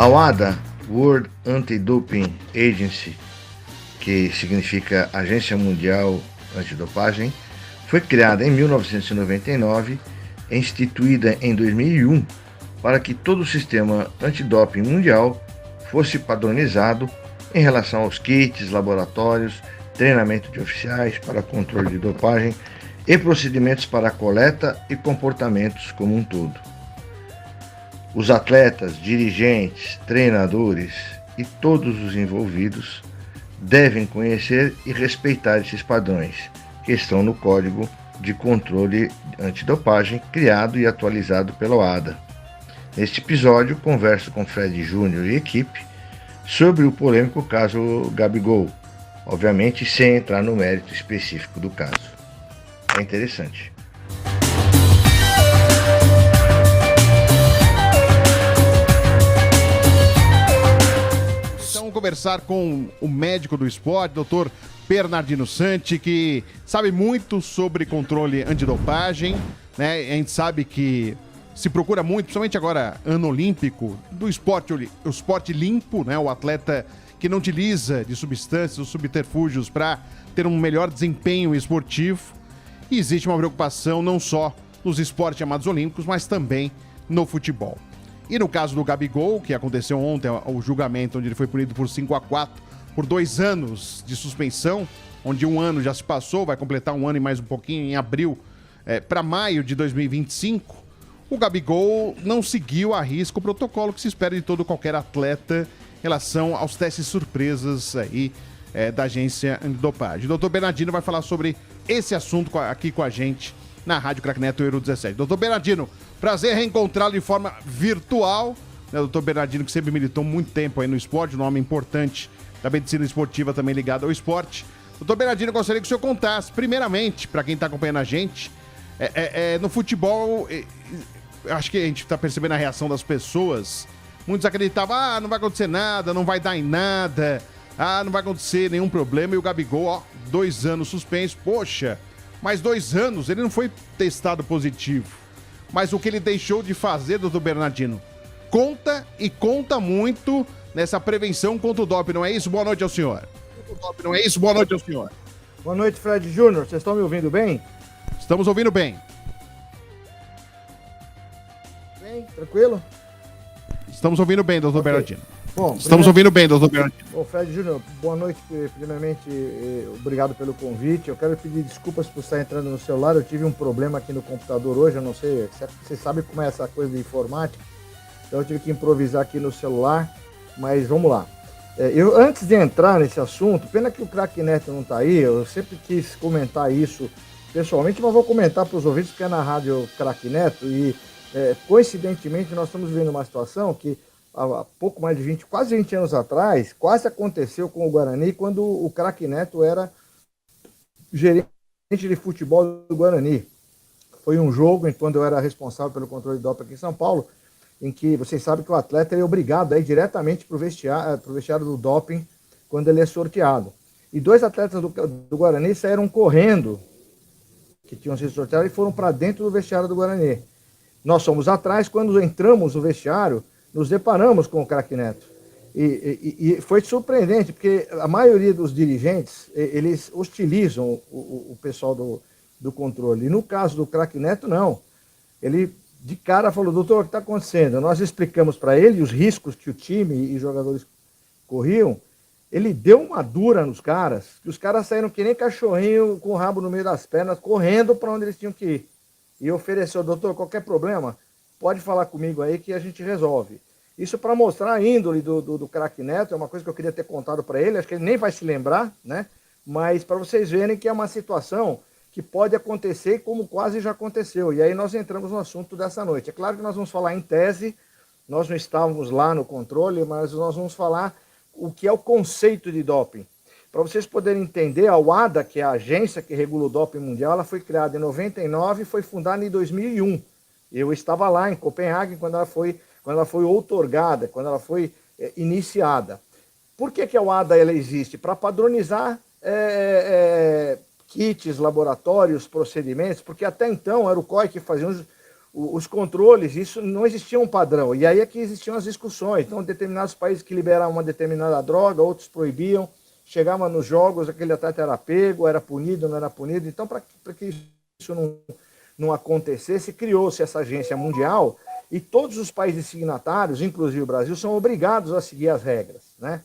A WADA, World Anti-Doping Agency, que significa Agência Mundial Antidopagem, foi criada em 1999 e instituída em 2001 para que todo o sistema antidoping mundial fosse padronizado em relação aos kits, laboratórios, treinamento de oficiais para controle de dopagem e procedimentos para a coleta e comportamentos como um todo. Os atletas, dirigentes, treinadores e todos os envolvidos devem conhecer e respeitar esses padrões que estão no Código de Controle Antidopagem criado e atualizado pela OADA. Neste episódio, converso com Fred Júnior e equipe sobre o polêmico caso Gabigol, obviamente sem entrar no mérito específico do caso. É interessante. Vamos conversar com o médico do esporte, Dr. Bernardino Santi, que sabe muito sobre controle antidopagem, né? A gente sabe que se procura muito, principalmente agora, ano olímpico, do esporte, o esporte limpo, né? O atleta que não utiliza de substâncias ou subterfúgios para ter um melhor desempenho esportivo. E existe uma preocupação não só nos esportes chamados olímpicos, mas também no futebol. E no caso do Gabigol, que aconteceu ontem, o julgamento onde ele foi punido por 5-4, por 2 anos de suspensão, onde 1 ano já se passou, vai completar 1 ano e mais um pouquinho em abril, para maio de 2025, o Gabigol não seguiu à risca o protocolo que se espera de todo qualquer atleta em relação aos testes surpresas aí da agência antidopagem. O doutor Bernardino vai falar sobre esse assunto aqui com a gente na Rádio Craque Neto Euro 17. Doutor Bernardino, prazer reencontrá-lo de forma virtual. Né, doutor Bernardino, que sempre militou muito tempo aí no esporte, um nome importante da medicina esportiva também ligado ao esporte. Doutor Bernardino, eu gostaria que o senhor contasse, primeiramente, para quem está acompanhando a gente, no futebol, eu acho que a gente está percebendo a reação das pessoas. Muitos acreditavam, não vai acontecer nada, não vai dar em nada, não vai acontecer nenhum problema. E o Gabigol, 2 anos suspenso, poxa, mais 2 anos, ele não foi testado positivo. Mas o que ele deixou de fazer, doutor Bernardino, conta muito nessa prevenção contra o doping, não é isso? Boa noite ao senhor. Boa noite, Fred Júnior. Vocês estão me ouvindo bem? Estamos ouvindo bem. Bem, tranquilo? Estamos ouvindo bem, doutor Bernardino. Bom, estamos ouvindo bem, doutor Bernardino. Bom, Fred Júnior, boa noite. Primeiramente, obrigado pelo convite. Eu quero pedir desculpas por estar entrando no celular. Eu tive um problema aqui no computador hoje, eu não sei, você sabe como é essa coisa de informática. Então eu tive que improvisar aqui no celular, mas vamos lá. Antes de entrar nesse assunto, pena que o Craque Neto não está aí, eu sempre quis comentar isso pessoalmente, mas vou comentar para os ouvintes, porque é na rádio Craque Neto, e coincidentemente nós estamos vivendo uma situação que há pouco mais de quase 20 anos atrás, quase aconteceu com o Guarani, quando o Craque Neto era gerente de futebol do Guarani. Foi um jogo, quando eu era responsável pelo controle de doping aqui em São Paulo, em que vocês sabem que o atleta é obrigado a ir diretamente para o vestiário do doping quando ele é sorteado. E 2 atletas do Guarani saíram correndo, que tinham sido sorteados, e foram para dentro do vestiário do Guarani. Nós fomos atrás, quando entramos no vestiário, nos deparamos com o Craque Neto. E foi surpreendente, porque a maioria dos dirigentes, eles hostilizam o pessoal do controle. E no caso do Craque Neto, não. Ele, de cara, falou, doutor, o que está acontecendo? Nós explicamos para ele os riscos que o time e os jogadores corriam. Ele deu uma dura nos caras, que os caras saíram que nem cachorrinho com o rabo no meio das pernas, correndo para onde eles tinham que ir. E ofereceu, doutor, qualquer problema, pode falar comigo aí que a gente resolve. Isso para mostrar a índole do Craque Neto, é uma coisa que eu queria ter contado para ele, acho que ele nem vai se lembrar, né? Mas para vocês verem que é uma situação que pode acontecer como quase já aconteceu. E aí nós entramos no assunto dessa noite. É claro que nós vamos falar em tese, nós não estávamos lá no controle, mas nós vamos falar o que é o conceito de doping. Para vocês poderem entender, a WADA, que é a agência que regula o doping mundial, ela foi criada em 99 e foi fundada em 2001. Eu estava lá em Copenhague quando ela foi outorgada, quando ela foi iniciada. Por que a WADA ela existe? Para padronizar kits, laboratórios, procedimentos, porque até então era o COI que fazia os controles, isso não existia um padrão. E aí é que existiam as discussões. Então, determinados países que liberavam uma determinada droga, outros proibiam. Chegava nos jogos, aquele atleta era pego, era punido, não era punido. Então, para que isso não acontecesse, criou-se essa agência mundial e todos os países signatários, inclusive o Brasil, são obrigados a seguir as regras, né?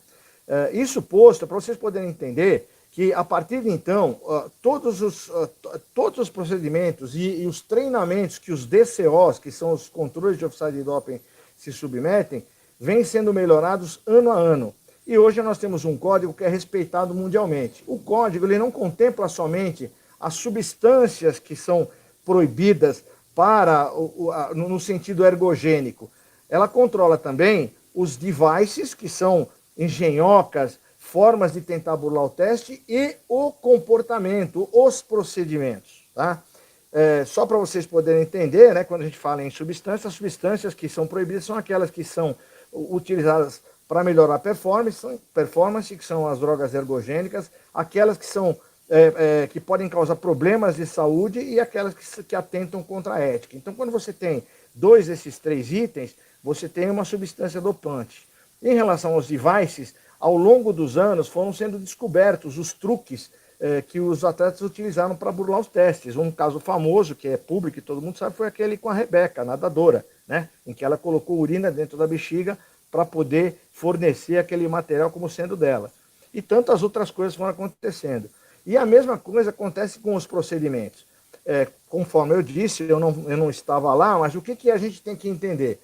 Isso posto, para vocês poderem entender que, a partir de então, todos os procedimentos e os treinamentos que os DCOs, que são os controles de oficiais de doping, se submetem, vêm sendo melhorados ano a ano. E hoje nós temos um código que é respeitado mundialmente. O código ele não contempla somente as substâncias que são proibidas no sentido ergogênico. Ela controla também os devices, que são engenhocas, formas de tentar burlar o teste, e o comportamento, os procedimentos. Tá? Só para vocês poderem entender, né, quando a gente fala em substâncias, as substâncias que são proibidas são aquelas que são utilizadas para melhorar a performance, que são as drogas ergogênicas, aquelas que são que podem causar problemas de saúde e aquelas que atentam contra a ética. Então, quando você tem dois desses três itens, você tem uma substância dopante. Em relação aos devices, ao longo dos anos foram sendo descobertos os truques que os atletas utilizaram para burlar os testes. Um caso famoso, que é público e todo mundo sabe, foi aquele com a Rebeca, a nadadora, né? Em que ela colocou urina dentro da bexiga para poder fornecer aquele material como sendo dela. E tantas outras coisas foram acontecendo. E a mesma coisa acontece com os procedimentos. Conforme eu disse, eu não estava lá, mas o que a gente tem que entender?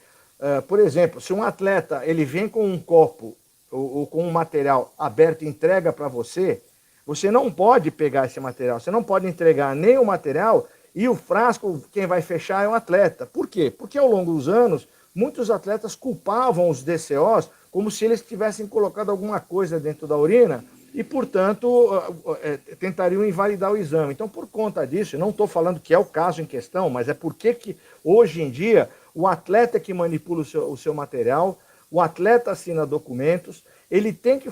Por exemplo, se um atleta ele vem com um copo ou com um material aberto e entrega para você, você não pode pegar esse material, você não pode entregar nem o material e o frasco, quem vai fechar é o atleta. Por quê? Porque ao longo dos anos, muitos atletas culpavam os DCOs como se eles tivessem colocado alguma coisa dentro da urina e, portanto, tentariam invalidar o exame. Então, por conta disso, não estou falando que é o caso em questão, mas é porque que hoje em dia o atleta que manipula o seu material, o atleta assina documentos, ele tem que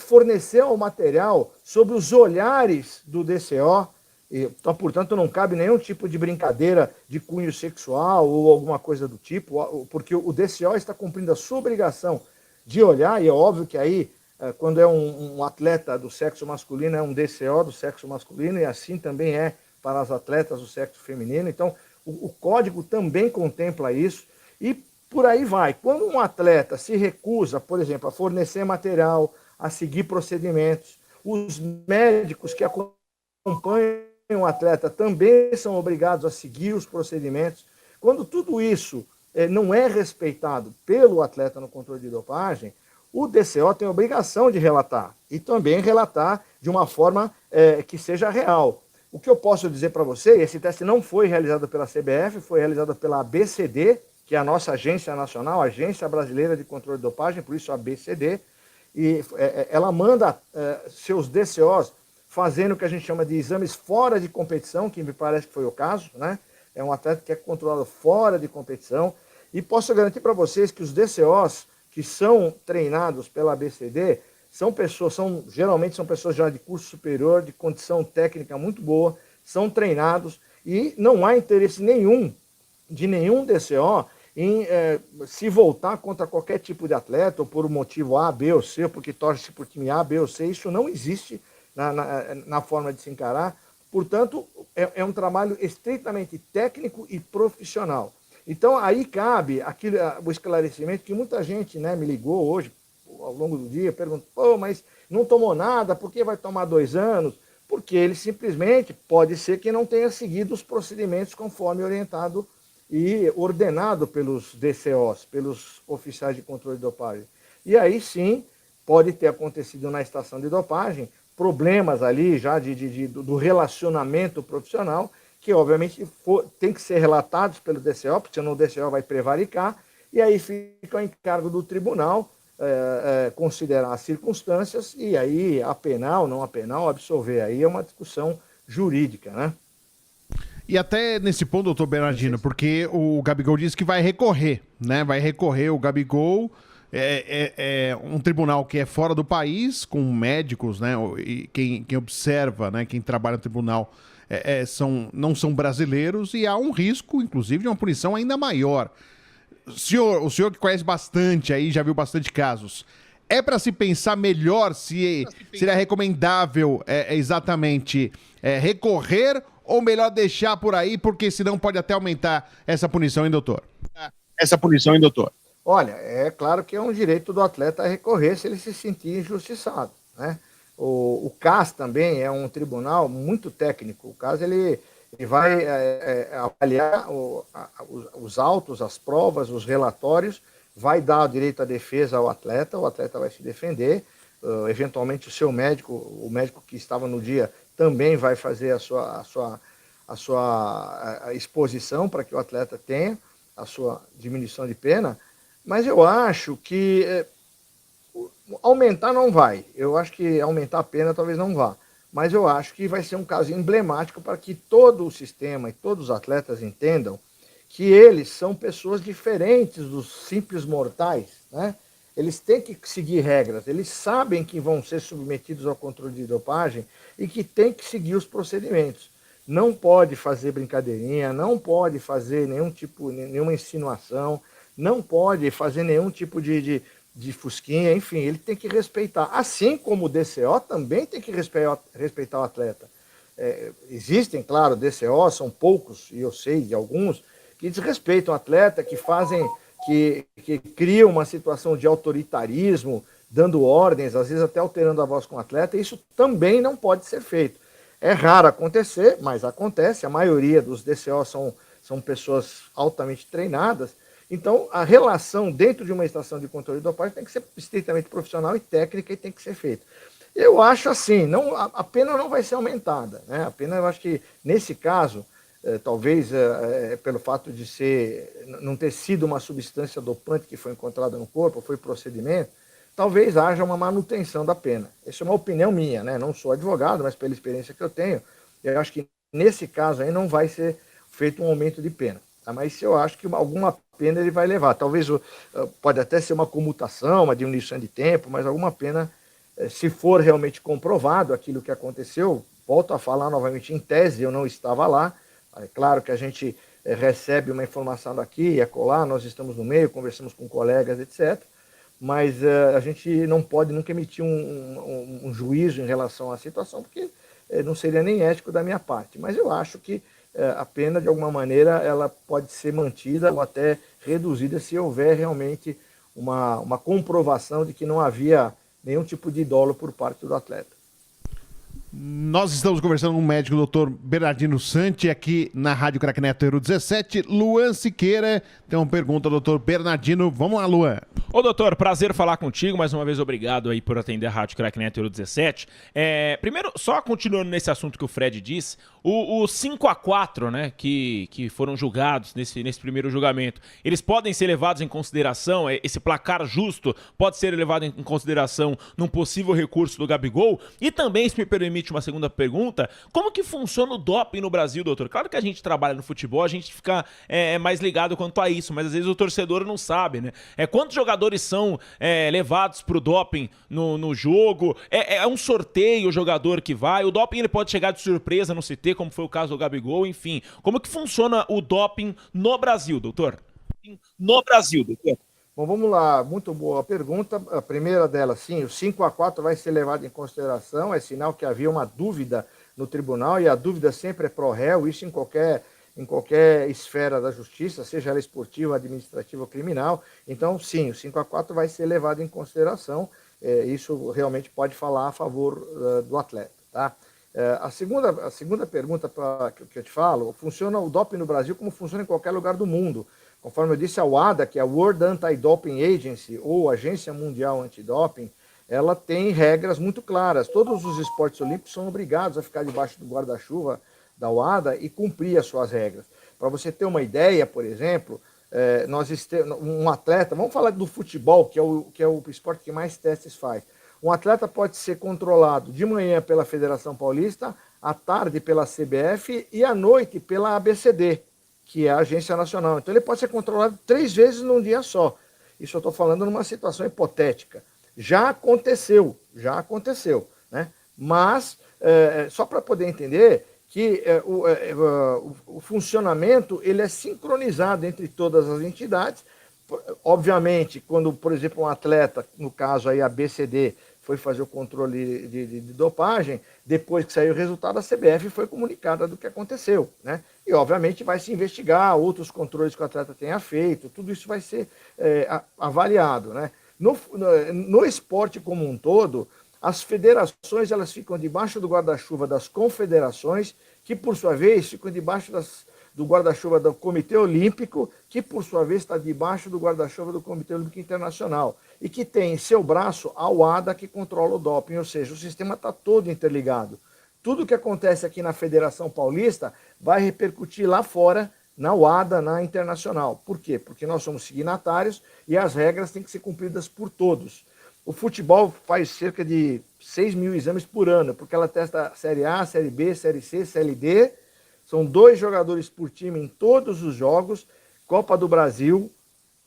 fornecer o material sob os olhares do DCO. Então, portanto, não cabe nenhum tipo de brincadeira de cunho sexual ou alguma coisa do tipo, porque o DCO está cumprindo a sua obrigação de olhar, e é óbvio que aí, quando é um atleta do sexo masculino, é um DCO do sexo masculino, e assim também é para as atletas do sexo feminino. Então, o código também contempla isso, e por aí vai. Quando um atleta se recusa, por exemplo, a fornecer material, a seguir procedimentos, os médicos que acompanham o atleta também são obrigados a seguir os procedimentos. Quando tudo isso não é respeitado pelo atleta no controle de dopagem, o DCO tem a obrigação de relatar, e também relatar de uma forma que seja real. O que eu posso dizer para você, esse teste não foi realizado pela CBF, foi realizado pela ABCD, que é a nossa agência nacional, Agência Brasileira de Controle de Dopagem, por isso a ABCD, e ela manda seus DCOs fazendo o que a gente chama de exames fora de competição, que me parece que foi o caso, né? É um atleta que é controlado fora de competição, e posso garantir para vocês que os DCOs que são treinados pela ABCD geralmente são pessoas já de curso superior, de condição técnica muito boa, são treinados, e não há interesse nenhum de nenhum DCO em se voltar contra qualquer tipo de atleta, ou por um motivo A, B ou C, ou porque torce por time A, B ou C. Isso não existe na forma de se encarar. Portanto, é um trabalho estritamente técnico e profissional. Então, aí cabe o esclarecimento que muita gente, né, me ligou hoje, ao longo do dia, perguntou, mas não tomou nada, por que vai tomar 2 anos? Porque ele simplesmente pode ser que não tenha seguido os procedimentos conforme orientado e ordenado pelos DCOs, pelos oficiais de controle de dopagem. E aí sim, pode ter acontecido na estação de dopagem problemas ali já do relacionamento profissional, que obviamente tem que ser relatados pelo DCO, porque senão o DCO vai prevaricar, e aí fica ao encargo do tribunal considerar as circunstâncias, e aí apenar ou não apenar, absolver. Aí é uma discussão jurídica, né? E até nesse ponto, doutor Bernardino, porque o Gabigol disse que vai recorrer, né? Vai recorrer o Gabigol é um tribunal que é fora do país, com médicos, né? E quem observa, né? Quem trabalha no tribunal não são brasileiros e há um risco, inclusive, de uma punição ainda maior. O senhor que conhece bastante aí, já viu bastante casos, é para se pensar melhor se seria recomendável exatamente recorrer ou melhor deixar por aí, porque senão pode até aumentar essa punição, hein, doutor? Olha, é claro que é um direito do atleta recorrer se ele se sentir injustiçado, né? O CAS também é um tribunal muito técnico. O CAS ele vai avaliar os autos, as provas, os relatórios, vai dar o direito à defesa ao atleta, o atleta vai se defender, eventualmente o seu médico, o médico que estava no dia, também vai fazer a sua exposição para que o atleta tenha a sua diminuição de pena, mas eu acho que aumentar não vai. Eu acho que aumentar a pena talvez não vá. Mas eu acho que vai ser um caso emblemático para que todo o sistema e todos os atletas entendam que eles são pessoas diferentes dos simples mortais, né? Eles têm que seguir regras, eles sabem que vão ser submetidos ao controle de dopagem e que têm que seguir os procedimentos. Não pode fazer brincadeirinha, não pode fazer nenhuma insinuação, não pode fazer nenhum tipo de fusquinha, enfim, ele tem que respeitar. Assim como o DCO também tem que respeitar o atleta. Existem, claro, DCO, são poucos, e eu sei de alguns, que desrespeitam o atleta, que criam uma situação de autoritarismo, dando ordens, às vezes até alterando a voz com o atleta, e isso também não pode ser feito. É raro acontecer, mas acontece, a maioria dos DCO são pessoas altamente treinadas. Então, a relação dentro de uma estação de controle de dopagem tem que ser estritamente profissional e técnica e tem que ser feita. Eu acho assim, a pena não vai ser aumentada, né? A pena, eu acho que, nesse caso, talvez pelo fato de não ter sido uma substância dopante que foi encontrada no corpo, foi procedimento, talvez haja uma manutenção da pena. Essa é uma opinião minha, né? Não sou advogado, mas pela experiência que eu tenho, eu acho que nesse caso aí não vai ser feito um aumento de pena. Tá? Mas eu acho que alguma pena ele vai levar. Talvez pode até ser uma comutação, uma diminuição de tempo, mas alguma pena, se for realmente comprovado aquilo que aconteceu, volto a falar novamente, em tese eu não estava lá. É claro que a gente recebe uma informação daqui e acolá, nós estamos no meio, conversamos com colegas, etc. Mas a gente não pode nunca emitir um juízo em relação à situação, porque não seria nem ético da minha parte. Mas eu acho que a pena, de alguma maneira, ela pode ser mantida ou até reduzida se houver realmente uma comprovação de que não havia nenhum tipo de dolo por parte do atleta. Nós estamos conversando com o médico Dr. Bernardino Santi aqui na Rádio Craque Neto Euro 17. Luan Siqueira tem uma pergunta, doutor Bernardino. Vamos lá, Luan. Ô, doutor, prazer falar contigo. Mais uma vez, obrigado aí por atender a Rádio Craque Neto Euro 17. Primeiro, só continuando nesse assunto que o Fred disse, os 5-4, né, que foram julgados nesse primeiro julgamento, eles podem ser levados em consideração, esse placar justo pode ser levado em consideração num possível recurso do Gabigol? E também, se me permite uma segunda pergunta, como que funciona o doping no Brasil, doutor? Claro que a gente trabalha no futebol, a gente fica mais ligado quanto a isso, mas às vezes o torcedor não sabe, né? Quantos jogadores são levados pro doping no jogo? É um sorteio o jogador que vai? O doping ele pode chegar de surpresa no CT, como foi o caso do Gabigol, enfim. Como que funciona o doping no Brasil, doutor? Bom, vamos lá, muito boa pergunta. A primeira delas, sim, o 5-4 vai ser levado em consideração, é sinal que havia uma dúvida no tribunal, e a dúvida sempre é pro réu, isso em qualquer esfera da justiça, seja ela esportiva, administrativa ou criminal. Então, sim, o 5-4 vai ser levado em consideração, isso realmente pode falar a favor do atleta, tá? A segunda pergunta que eu te falo, funciona o doping no Brasil como funciona em qualquer lugar do mundo. Conforme eu disse, a WADA, que é a World Anti-Doping Agency, ou Agência Mundial Antidoping, ela tem regras muito claras. Todos os esportes olímpicos são obrigados a ficar debaixo do guarda-chuva da WADA e cumprir as suas regras. Para você ter uma ideia, por exemplo, um atleta, vamos falar do futebol, que é o esporte que mais testes faz. Um atleta pode ser controlado de manhã pela Federação Paulista, à tarde pela CBF e à noite pela ABCD, que é a Agência Nacional. Então ele pode ser controlado 3 vezes num dia só. Isso eu estou falando numa situação hipotética. Já aconteceu, né? Mas, só para poder entender que o funcionamento ele é sincronizado entre todas as entidades. Obviamente, quando, por exemplo, um atleta, no caso aí a BCD, foi fazer o controle de dopagem, depois que saiu o resultado, a CBF foi comunicada do que aconteceu, né? E, obviamente, vai se investigar outros controles que o atleta tenha feito, tudo isso vai ser avaliado, né? No esporte como um todo, as federações elas ficam debaixo do guarda-chuva das confederações, que, por sua vez, ficam debaixo do guarda-chuva do Comitê Olímpico, que, por sua vez, está debaixo do guarda-chuva do Comitê Olímpico Internacional, e que tem em seu braço a UADA, que controla o doping, ou seja, o sistema está todo interligado. Tudo que acontece aqui na Federação Paulista vai repercutir lá fora, na UADA, na Internacional. Por quê? Porque nós somos signatários e as regras têm que ser cumpridas por todos. O futebol faz cerca de 6 mil exames por ano, porque ela testa Série A, Série B, Série C, Série D. São 2 jogadores por time em todos os jogos, Copa do Brasil,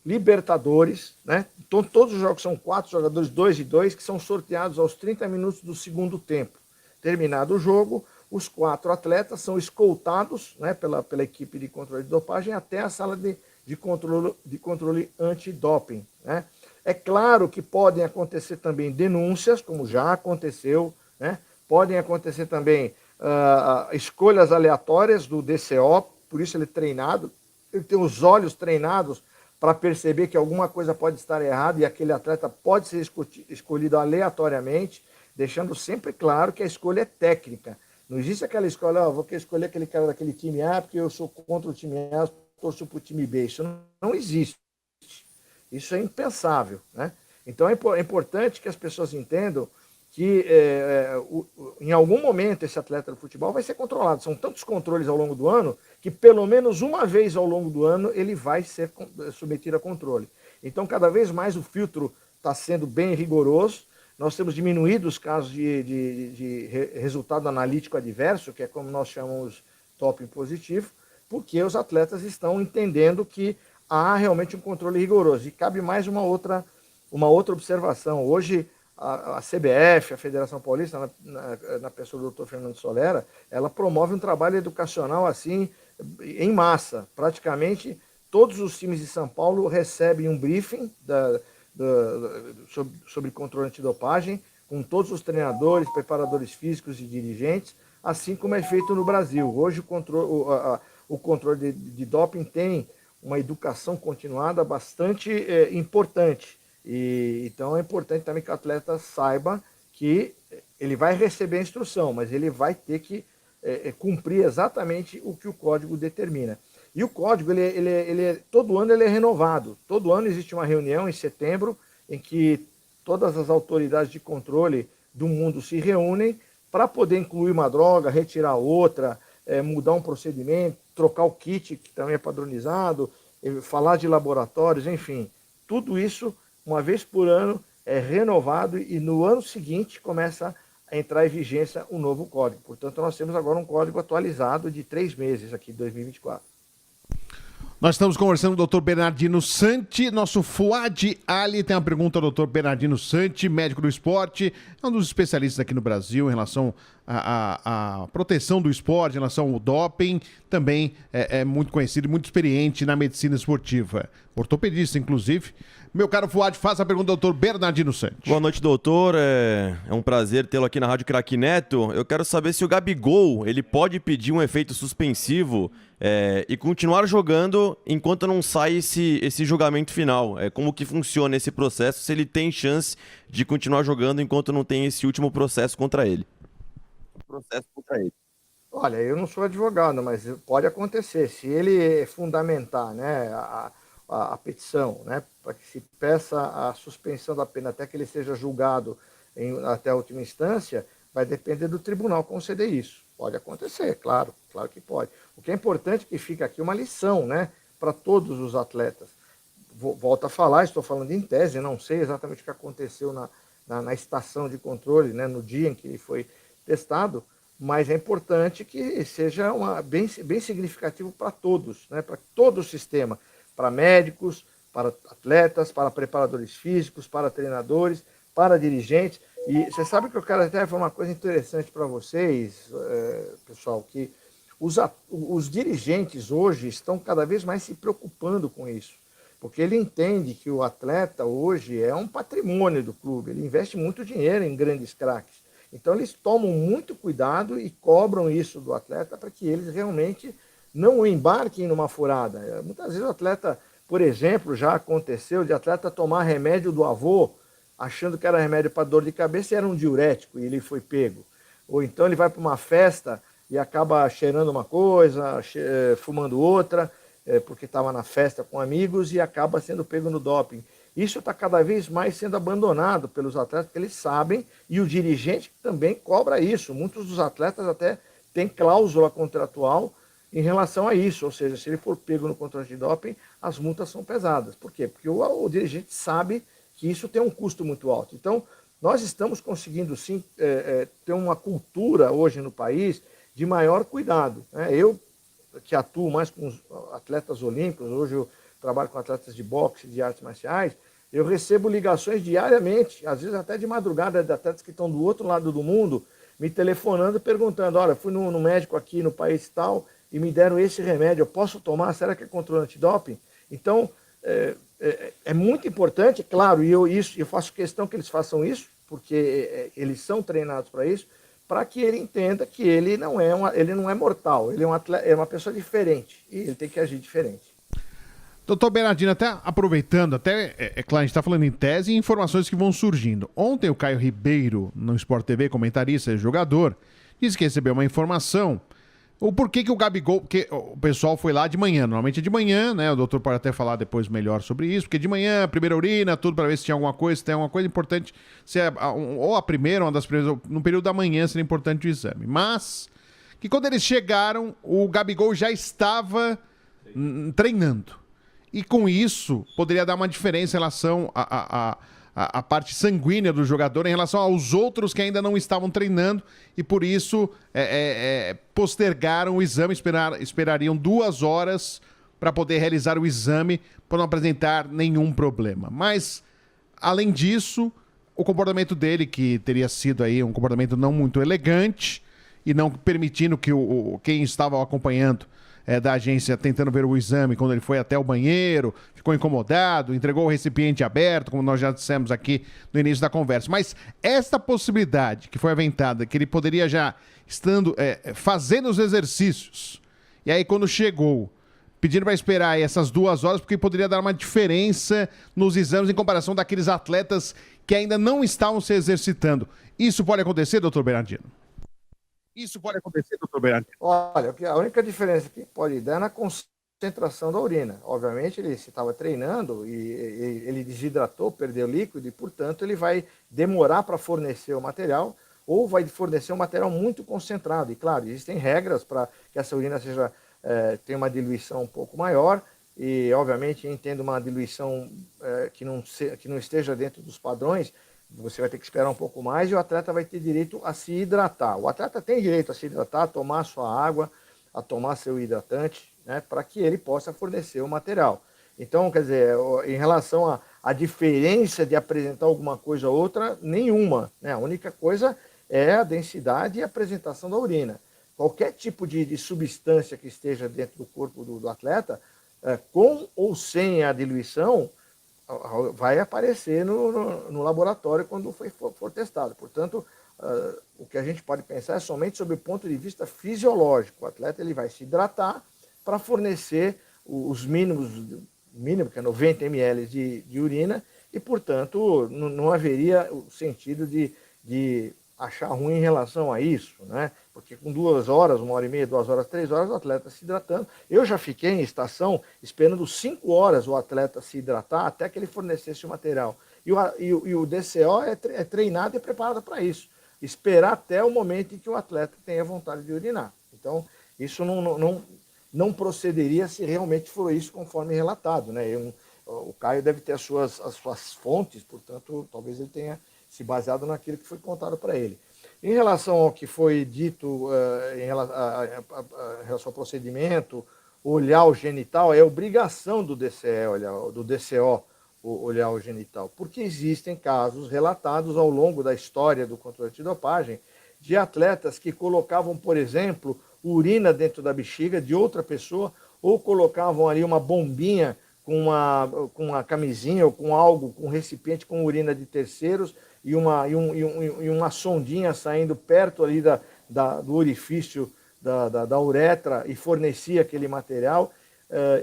Libertadores, né? Então todos os jogos são 4 jogadores, 2 e 2, que são sorteados aos 30 minutos do segundo tempo. Terminado o jogo, os 4 atletas são escoltados, né, pela equipe de controle de dopagem até a sala de controle antidoping, né? É claro que podem acontecer também denúncias, como já aconteceu, né? Podem acontecer também escolhas aleatórias do DCO, por isso ele é treinado, ele tem os olhos treinados para perceber que alguma coisa pode estar errada e aquele atleta pode ser escolhido aleatoriamente, deixando sempre claro que a escolha é técnica. Não existe aquela escolha, vou escolher aquele cara daquele time A porque eu sou contra o time A, eu torço para o time B. Isso não existe. Isso é impensável, né? Então é importante que as pessoas entendam que em algum momento esse atleta do futebol vai ser controlado. São tantos controles ao longo do ano que pelo menos uma vez ao longo do ano ele vai ser submetido a controle. Então cada vez mais o filtro está sendo bem rigoroso. Nós temos diminuído os casos de resultado analítico adverso, que é como nós chamamos doping positivo, porque os atletas estão entendendo que há realmente um controle rigoroso. E cabe mais uma outra observação. Hoje, a CBF, a Federação Paulista, na pessoa do Dr. Fernando Solera, ela promove um trabalho educacional assim, em massa. Praticamente todos os times de São Paulo recebem um briefing sobre controle antidopagem, com todos os treinadores, preparadores físicos e dirigentes, assim como é feito no Brasil. Hoje o controle de doping tem uma educação continuada bastante importante. Então é importante também que o atleta saiba que ele vai receber a instrução, mas ele vai ter que cumprir exatamente o que o código determina. E o código, todo ano ele é renovado. Todo ano existe uma reunião em setembro em que todas as autoridades de controle do mundo se reúnem para poder incluir uma droga, retirar outra, mudar um procedimento, trocar o kit, que também é padronizado, falar de laboratórios, enfim. Tudo isso, uma vez por ano, é renovado e no ano seguinte começa a entrar em vigência um novo código. Portanto, nós temos agora um código atualizado de 3 meses aqui, 2024. Nós estamos conversando com o Dr. Bernardino Santi, nosso Fuad Ali tem uma pergunta ao Dr. Bernardino Santi, médico do esporte, é um dos especialistas aqui no Brasil em relação à proteção do esporte, em relação ao doping, também é muito conhecido e muito experiente na medicina esportiva, ortopedista inclusive. Meu caro Fuad, faça a pergunta ao Dr. Bernardino Santi. Boa noite, doutor. É um prazer tê-lo aqui na Rádio Craque Neto. Eu quero saber se o Gabigol ele pode pedir um efeito suspensivo e continuar jogando enquanto não sai esse julgamento final. Como que funciona esse processo, se ele tem chance de continuar jogando enquanto não tem esse último processo contra ele. Olha, eu não sou advogado, mas pode acontecer. Se ele fundamentar, né, a petição, né, para que se peça a suspensão da pena até que ele seja julgado até a última instância, vai depender do tribunal conceder isso. Pode acontecer, claro que pode. O que é importante é que fica aqui uma lição, né, para todos os atletas. Volto a falar, estou falando em tese, não sei exatamente o que aconteceu na estação de controle, né, no dia em que ele foi testado, mas é importante que seja bem significativo para todos, né, para todo o sistema, para médicos, para atletas, para preparadores físicos, para treinadores, para dirigentes. E você sabe que eu quero até falar uma coisa interessante para vocês, pessoal, que os dirigentes hoje estão cada vez mais se preocupando com isso, porque ele entende que o atleta hoje é um patrimônio do clube, ele investe muito dinheiro em grandes craques. Então eles tomam muito cuidado e cobram isso do atleta para que eles realmente não embarquem numa furada. Muitas vezes o atleta, por exemplo, já aconteceu de atleta tomar remédio do avô, achando que era remédio para dor de cabeça e era um diurético e ele foi pego. Ou então ele vai para uma festa e acaba cheirando uma coisa, fumando outra, porque estava na festa com amigos e acaba sendo pego no doping. Isso está cada vez mais sendo abandonado pelos atletas, porque eles sabem, e o dirigente também cobra isso. Muitos dos atletas até têm cláusula contratual em relação a isso, ou seja, se ele for pego no controle de doping, as multas são pesadas. Por quê? Porque o dirigente sabe que isso tem um custo muito alto. Então, nós estamos conseguindo, sim, ter uma cultura hoje no país de maior cuidado. Eu, que atuo mais com os atletas olímpicos, hoje eu trabalho com atletas de boxe, de artes marciais, eu recebo ligações diariamente, às vezes até de madrugada, de atletas que estão do outro lado do mundo, me telefonando, perguntando, olha, fui no médico aqui no país tal, e me deram esse remédio, eu posso tomar? Será que é controle antidoping? Então, é muito importante, claro, e eu faço questão que eles façam isso, porque eles são treinados para isso, para que ele entenda que ele não é mortal, ele é uma pessoa diferente, e ele tem que agir diferente. Doutor Bernardino, até aproveitando, claro, a gente está falando em tese e informações que vão surgindo. Ontem o Caio Ribeiro, no Sport TV, comentarista e jogador, disse que recebeu uma informação. O porquê que o Gabigol, porque o pessoal foi lá de manhã, normalmente é de manhã, né? O doutor pode até falar depois melhor sobre isso, porque de manhã, primeira urina, tudo para ver se tinha alguma coisa, se tem alguma coisa importante, se é ou a primeira, uma das primeiras, no período da manhã seria importante o exame. Mas, que quando eles chegaram, o Gabigol já estava treinando. E com isso, poderia dar uma diferença em relação a parte sanguínea do jogador em relação aos outros que ainda não estavam treinando e por isso postergaram o exame, esperariam 2 horas para poder realizar o exame para não apresentar nenhum problema. Mas, além disso, o comportamento dele, que teria sido aí um comportamento não muito elegante e não permitindo que quem estava acompanhando da agência tentando ver o exame, quando ele foi até o banheiro, ficou incomodado, entregou o recipiente aberto, como nós já dissemos aqui no início da conversa. Mas esta possibilidade que foi aventada, que ele poderia já estando fazendo os exercícios, e aí quando chegou, pedindo para esperar aí essas 2 horas, porque poderia dar uma diferença nos exames em comparação daqueles atletas que ainda não estavam se exercitando. Isso pode acontecer, doutor Bernardino? Isso pode acontecer, doutor Bernardino? Olha, a única diferença que pode dar é na concentração da urina. Obviamente, ele estava treinando e ele desidratou, perdeu líquido e, portanto, ele vai demorar para fornecer o material ou vai fornecer um material muito concentrado. E, claro, existem regras para que essa urina tenha uma diluição um pouco maior e, obviamente, entendo uma diluição que não esteja dentro dos padrões, você vai ter que esperar um pouco mais e o atleta vai ter direito a se hidratar. O atleta tem direito a se hidratar, a tomar sua água, a tomar seu hidratante, né, para que ele possa fornecer o material. Então, quer dizer, em relação à diferença de apresentar alguma coisa ou outra, nenhuma. Né? A única coisa é a densidade e a apresentação da urina. Qualquer tipo de substância que esteja dentro do corpo do atleta, com ou sem a diluição, vai aparecer no laboratório quando for testado. Portanto, o que a gente pode pensar é somente sobre o ponto de vista fisiológico. O atleta ele vai se hidratar para fornecer os mínimos, que é 90 ml de urina, e, portanto, não haveria o sentido de achar ruim em relação a isso, né? Porque com 2 horas, 1h30, 2 horas, 3 horas, o atleta se hidratando. Eu já fiquei em estação esperando 5 horas o atleta se hidratar até que ele fornecesse o material. E o DCO é treinado e preparado para isso. Esperar até o momento em que o atleta tenha vontade de urinar. Então, isso não procederia se realmente for isso conforme relatado, né? O Caio deve ter as suas fontes, portanto, talvez ele tenha se baseado naquilo que foi contado para ele. Em relação ao que foi dito em relação ao procedimento olhar o genital, é obrigação do DCO olhar o genital, porque existem casos relatados ao longo da história do controle antidopagem de atletas que colocavam, por exemplo, urina dentro da bexiga de outra pessoa ou colocavam ali uma bombinha com uma camisinha ou com algo, com um recipiente com urina de terceiros e uma sondinha saindo perto ali do orifício da uretra e fornecia aquele material.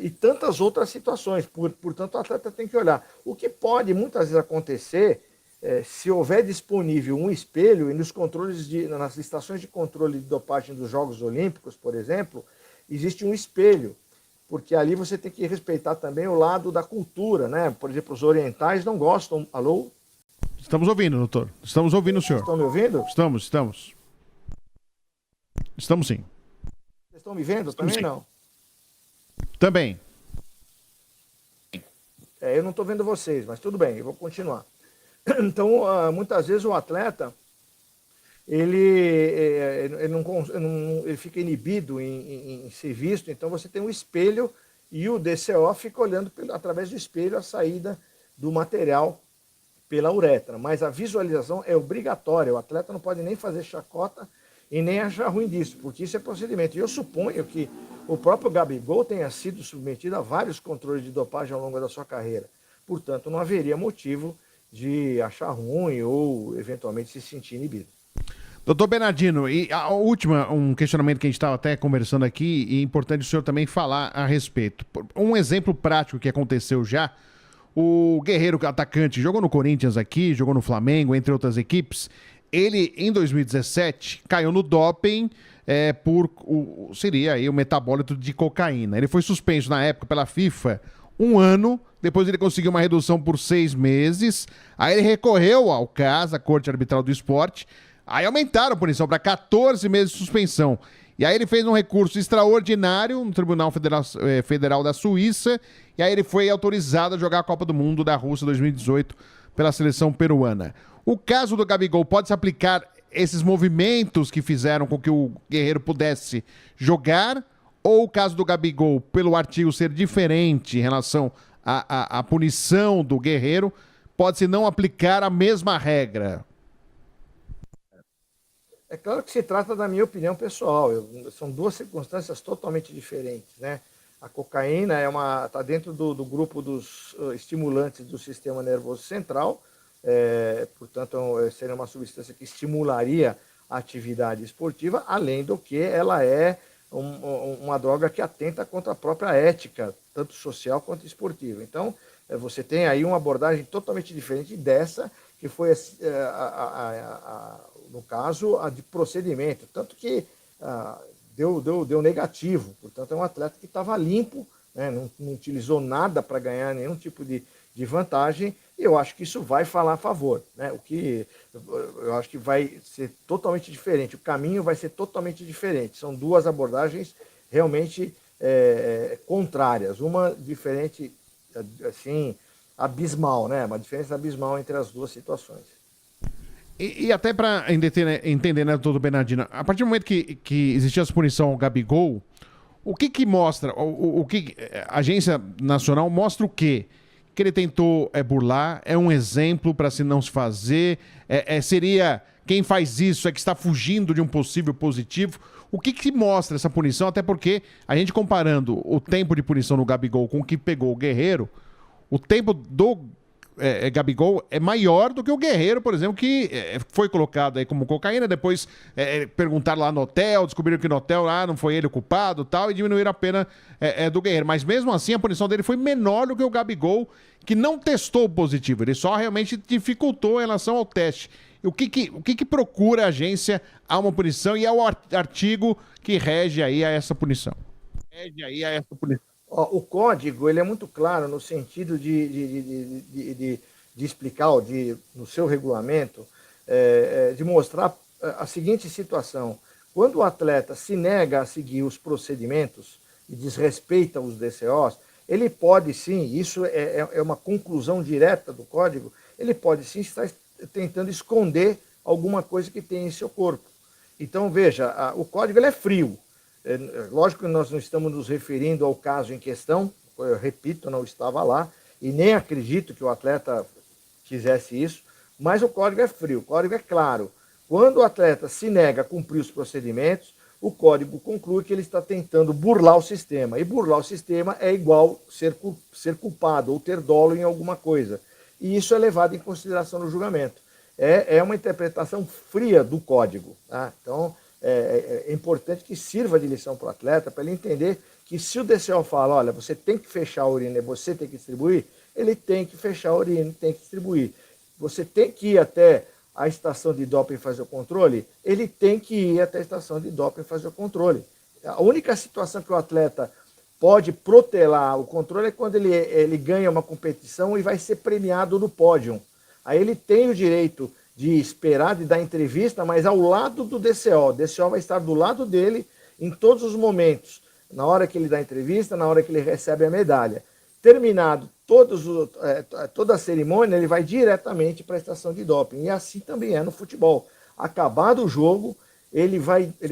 E tantas outras situações. Portanto, o atleta tem que olhar. O que pode muitas vezes acontecer, se houver disponível um espelho, e nos controles nas estações de controle de dopagem dos Jogos Olímpicos, por exemplo, existe um espelho, porque ali você tem que respeitar também o lado da cultura, né? Por exemplo, os orientais não gostam. Alô? Estamos ouvindo, doutor. Estamos ouvindo o senhor. Estão me ouvindo? Estamos. Estamos sim. Vocês estão me vendo? Também não. Também. Eu não estou vendo vocês, mas tudo bem, eu vou continuar. Então, muitas vezes o atleta ele fica inibido em ser visto, então você tem um espelho e o DCO fica olhando através do espelho a saída do material pela uretra. Mas a visualização é obrigatória, o atleta não pode nem fazer chacota e nem achar ruim disso, porque isso é procedimento. E eu suponho que o próprio Gabigol tenha sido submetido a vários controles de dopagem ao longo da sua carreira. Portanto, não haveria motivo de achar ruim ou, eventualmente, se sentir inibido. Doutor Bernardino, e a última, um questionamento que a gente estava até conversando aqui, e é importante o senhor também falar a respeito. Um exemplo prático que aconteceu já, o Guerreiro atacante jogou no Corinthians aqui, jogou no Flamengo, entre outras equipes. Ele, em 2017, caiu no doping seria aí o metabólito de cocaína. Ele foi suspenso na época pela FIFA 1 ano, depois ele conseguiu uma redução por 6 meses, aí ele recorreu ao CAS, a Corte Arbitral do Esporte, aí aumentaram a punição para 14 meses de suspensão. E aí ele fez um recurso extraordinário no Tribunal Federal da Suíça, e aí ele foi autorizado a jogar a Copa do Mundo da Rússia 2018 pela seleção peruana. O caso do Gabigol pode se aplicar esses movimentos que fizeram com que o Guerreiro pudesse jogar, ou o caso do Gabigol, pelo artigo ser diferente em relação à punição do Guerreiro, pode-se não aplicar a mesma regra? É claro que se trata da minha opinião pessoal. São duas circunstâncias totalmente diferentes, né? A cocaína está dentro do grupo dos estimulantes do sistema nervoso central, portanto, seria uma substância que estimularia a atividade esportiva, além do que ela é uma droga que atenta contra a própria ética, tanto social quanto esportiva. Então, você tem aí uma abordagem totalmente diferente dessa, que foi, no caso, a de procedimento, tanto que deu negativo. Portanto, é um atleta que estava limpo, né, não utilizou nada para ganhar nenhum tipo de vantagem, e eu acho que isso vai falar a favor, né? O que eu acho que vai ser totalmente diferente, o caminho vai ser totalmente diferente. São duas abordagens realmente contrárias, uma diferente, assim, abismal, né? Uma diferença abismal entre as duas situações. E até para entender, né, doutor Bernardino, a partir do momento que existia essa punição ao Gabigol, o que mostra, o que a Agência Nacional mostra o quê? Que ele tentou burlar, é um exemplo para se não se fazer, seria quem faz isso que está fugindo de um possível positivo. O que mostra essa punição? Até porque a gente comparando o tempo de punição no Gabigol com o que pegou o Guerreiro, o tempo do Gabigol é maior do que o Guerreiro, por exemplo, que foi colocado aí como cocaína, depois perguntaram lá no hotel, descobriram que no hotel não foi ele o culpado tal, e diminuíram a pena do Guerreiro. Mas mesmo assim a punição dele foi menor do que o Gabigol, que não testou positivo, ele só realmente dificultou em relação ao teste. O que procura a agência a uma punição e ao artigo que rege aí a essa punição? O código ele é muito claro no sentido de explicar, no seu regulamento, de mostrar a seguinte situação. Quando o atleta se nega a seguir os procedimentos e desrespeita os DCOs, ele pode sim, isso é uma conclusão direta do código, ele pode sim estar tentando esconder alguma coisa que tem em seu corpo. Então, veja, o código ele é frio. Lógico que nós não estamos nos referindo ao caso em questão, eu repito, não estava lá, e nem acredito que o atleta quisesse isso, mas o código é frio, o código é claro. Quando o atleta se nega a cumprir os procedimentos, o código conclui que ele está tentando burlar o sistema. E burlar o sistema é igual ser culpado ou ter dolo em alguma coisa. E isso é levado em consideração no julgamento. É uma interpretação fria do código. Tá? Então, é importante que sirva de lição para o atleta, para ele entender que se o DCO fala, olha, você tem que fechar a urina e você tem que distribuir, ele tem que fechar a urina e tem que distribuir. Você tem que ir até a estação de doping fazer o controle, ele tem que ir até a estação de doping fazer o controle. A única situação que o atleta pode protelar o controle é quando ele ganha uma competição e vai ser premiado no pódio. Aí ele tem o direito de esperar, de dar entrevista, mas ao lado do DCO. O DCO vai estar do lado dele em todos os momentos, na hora que ele dá entrevista, na hora que ele recebe a medalha. Terminado toda a cerimônia, ele vai diretamente para a estação de doping. E assim também é no futebol. Acabado o jogo, ele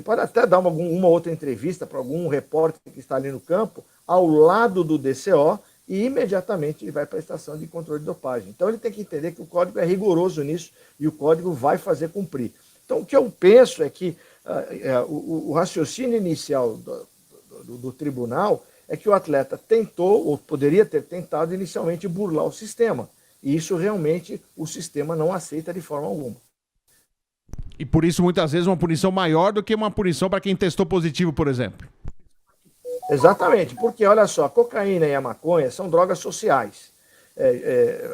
pode até dar uma outra entrevista para algum repórter que está ali no campo, ao lado do DCO, e imediatamente ele vai para a estação de controle de dopagem. Então ele tem que entender que o código é rigoroso nisso e o código vai fazer cumprir. Então o que eu penso é que o raciocínio inicial do tribunal é que o atleta tentou, ou poderia ter tentado inicialmente burlar o sistema. E isso realmente o sistema não aceita de forma alguma. E por isso, muitas vezes, uma punição maior do que uma punição para quem testou positivo, por exemplo. Exatamente, porque olha só, a cocaína e a maconha são drogas sociais.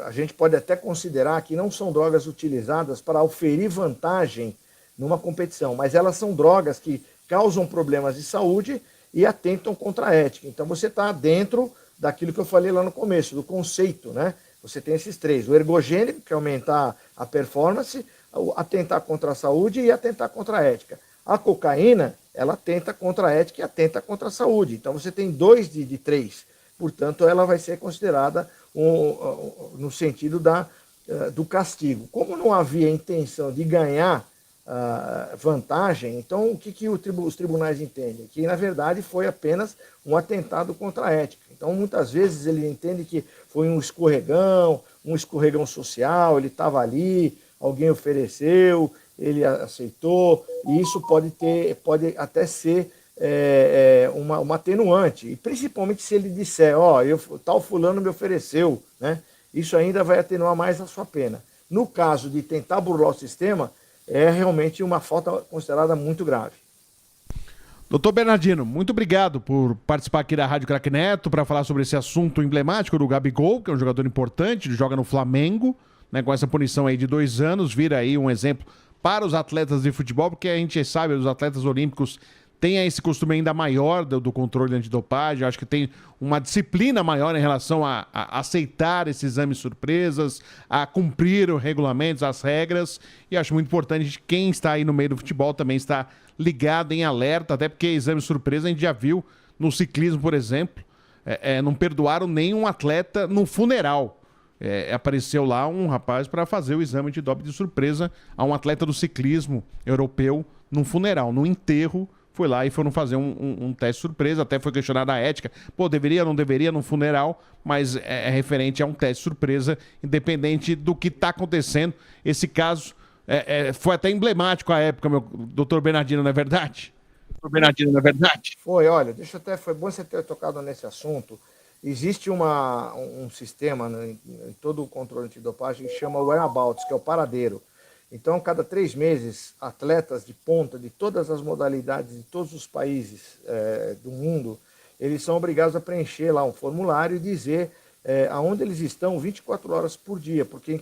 A gente pode até considerar que não são drogas utilizadas para oferir vantagem numa competição, mas elas são drogas que causam problemas de saúde e atentam contra a ética. Então você está dentro daquilo que eu falei lá no começo, do conceito, né? Você tem esses três, o ergogênico, que é aumentar a performance, atentar contra a saúde e atentar contra a ética. A cocaína, ela atenta contra a ética e atenta contra a saúde. Então você tem 2 de 3. Portanto, ela vai ser considerada no sentido do castigo. Como não havia intenção de ganhar vantagem, então o que os tribunais entendem? Que, na verdade, foi apenas um atentado contra a ética. Então, muitas vezes, ele entende que foi um escorregão social, ele estava ali, alguém ofereceu, ele aceitou, e isso pode até ser uma atenuante. E principalmente se ele disser, tal fulano me ofereceu, né? Isso ainda vai atenuar mais a sua pena. No caso de tentar burlar o sistema, é realmente uma falta considerada muito grave. Doutor Bernardino, muito obrigado por participar aqui da Rádio Craque Neto para falar sobre esse assunto emblemático do Gabigol, que é um jogador importante, joga no Flamengo, né, com essa punição aí de 2 anos, vira aí um exemplo para os atletas de futebol, porque a gente sabe, os atletas olímpicos têm esse costume ainda maior do controle antidopagem, acho que tem uma disciplina maior em relação a aceitar esses exames surpresas, a cumprir os regulamentos, as regras, e acho muito importante que quem está aí no meio do futebol também está ligado em alerta, até porque exame surpresa a gente já viu no ciclismo, por exemplo, não perdoaram nenhum atleta no funeral. Apareceu lá um rapaz para fazer o exame de doping de surpresa a um atleta do ciclismo europeu num funeral, no enterro, foi lá e foram fazer um teste surpresa, até foi questionada a ética, deveria, não deveria num funeral, mas é referente a um teste surpresa, independente do que está acontecendo. Esse caso foi até emblemático à época, meu doutor Bernardino, não é verdade? Doutor Bernardino, não é verdade? Foi bom você ter tocado nesse assunto. Existe um sistema, né, em todo o controle antidopagem que chama whereabouts, que é o paradeiro. Então, cada 3 meses, atletas de ponta de todas as modalidades de todos os países do mundo, eles são obrigados a preencher lá um formulário e dizer aonde eles estão 24 horas por dia, porque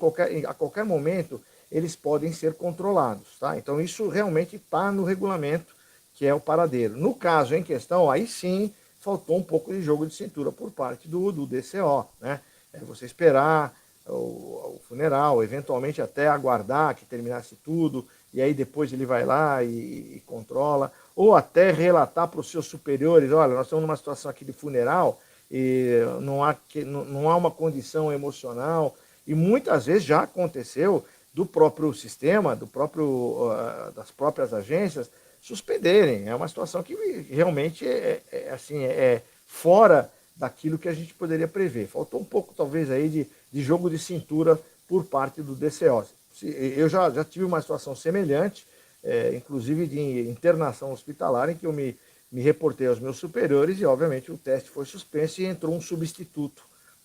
a qualquer momento eles podem ser controlados. Tá? Então, isso realmente está no regulamento, que é o paradeiro. No caso em questão, aí sim, faltou um pouco de jogo de cintura por parte do DCO. Né? Você esperar o funeral, eventualmente até aguardar que terminasse tudo, e aí depois ele vai lá e controla, ou até relatar para os seus superiores, olha, nós estamos numa situação aqui de funeral, e não há uma condição emocional, e muitas vezes já aconteceu do próprio sistema, das próprias agências, suspenderem. É uma situação que realmente é fora daquilo que a gente poderia prever. Faltou um pouco, talvez, aí de jogo de cintura por parte do DCO. Eu já tive uma situação semelhante, inclusive de internação hospitalar, em que eu me reportei aos meus superiores e, obviamente, o teste foi suspenso e entrou um substituto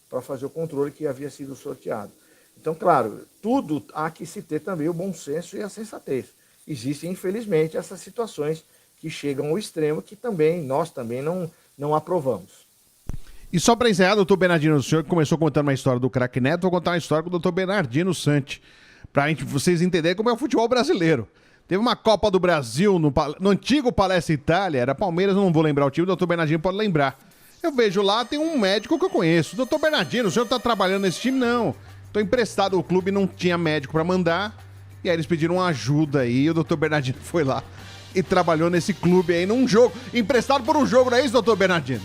para fazer o controle que havia sido sorteado. Então, claro, tudo há que se ter também o bom senso e a sensatez. Existem, infelizmente, essas situações que chegam ao extremo que nós também não aprovamos. E só para encerrar, doutor Bernardino, o senhor começou contando uma história do craque Neto, vou contar uma história com o doutor Bernardino Santi, para vocês entenderem como é o futebol brasileiro. Teve uma Copa do Brasil no antigo Palestra Itália, era Palmeiras, não vou lembrar o time, o doutor Bernardino pode lembrar. Eu vejo lá, tem um médico que eu conheço. Doutor Bernardino, o senhor tá trabalhando nesse time? Não. Tô emprestado, o clube não tinha médico para mandar, e aí eles pediram ajuda aí, e o doutor Bernardino foi lá e trabalhou nesse clube aí num jogo, emprestado por um jogo, não é isso, doutor Bernardino?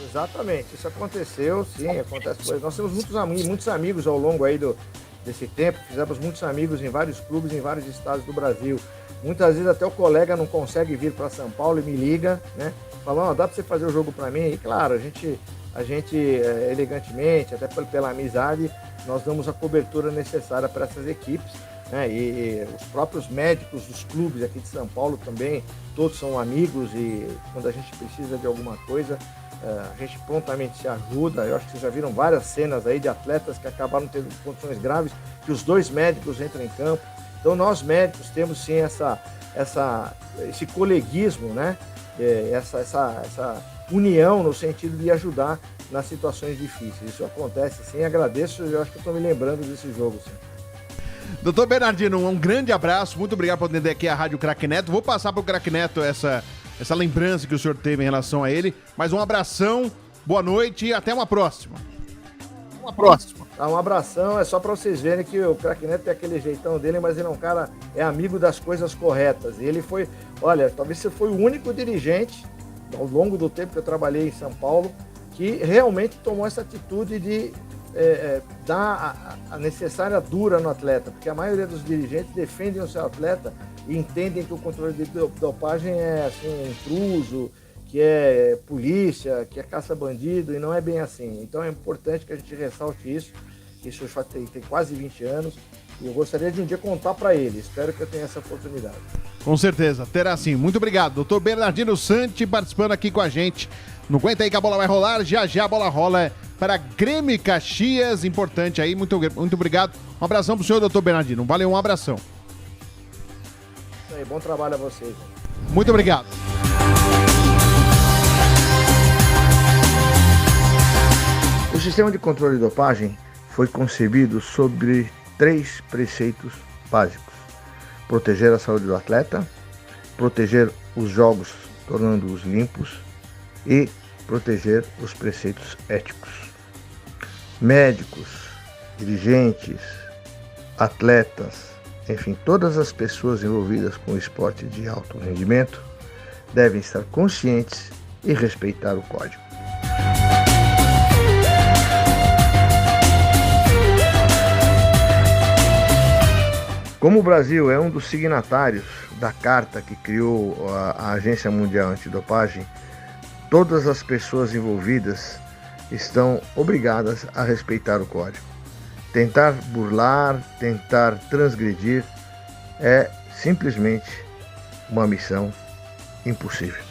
Exatamente, isso aconteceu, sim, acontece. Nós temos muitos amigos ao longo aí desse tempo, fizemos muitos amigos em vários clubes, em vários estados do Brasil. Muitas vezes até o colega não consegue vir para São Paulo e me liga, né? Falando, dá para você fazer o jogo para mim? E claro, a gente elegantemente, até pela amizade, nós damos a cobertura necessária para essas equipes, né? E os próprios médicos dos clubes aqui de São Paulo também, todos são amigos e quando a gente precisa de alguma coisa, a gente prontamente se ajuda. Eu acho que vocês já viram várias cenas aí de atletas que acabaram tendo condições graves, que os dois médicos entram em campo. Então nós médicos temos sim esse coleguismo, né? Essa união no sentido de ajudar nas situações difíceis. Isso acontece sim, agradeço, eu acho que estou me lembrando desse jogo, sim. Doutor Bernardino, um grande abraço, muito obrigado por atender aqui a Rádio Craque Neto. Vou passar para o Craque Neto essa lembrança que o senhor teve em relação a ele, mas um abração, boa noite e até uma próxima. Um abração, é só para vocês verem que o Craque Neto tem aquele jeitão dele, mas ele é um cara, amigo das coisas corretas. E ele foi, olha, talvez você foi o único dirigente, ao longo do tempo que eu trabalhei em São Paulo, que realmente tomou essa atitude de dar a necessária dura no atleta, porque a maioria dos dirigentes defendem o seu atleta e entendem que o controle de dopagem é assim, um intruso, que é polícia, que é caça-bandido, e não é bem assim. Então é importante que a gente ressalte isso. Isso já tem quase 20 anos e eu gostaria de um dia contar para ele. Espero que eu tenha essa oportunidade. Com certeza, terá sim. Muito obrigado. Doutor Bernardino Santi participando aqui com a gente. Não aguenta aí que a bola vai rolar, já a bola rola para Grêmio e Caxias. Importante aí, muito obrigado. Um abração pro senhor, doutor Bernardino. Valeu, um abração. Isso aí, bom trabalho a vocês. Muito obrigado. O sistema de controle de dopagem foi concebido sobre 3 preceitos básicos: proteger a saúde do atleta, proteger os jogos tornando-os limpos e proteger os preceitos éticos. Médicos, dirigentes, atletas, enfim, todas as pessoas envolvidas com o esporte de alto rendimento devem estar conscientes e respeitar o código. Como o Brasil é um dos signatários da carta que criou a Agência Mundial Antidopagem, todas as pessoas envolvidas estão obrigadas a respeitar o código. Tentar burlar, tentar transgredir é simplesmente uma missão impossível.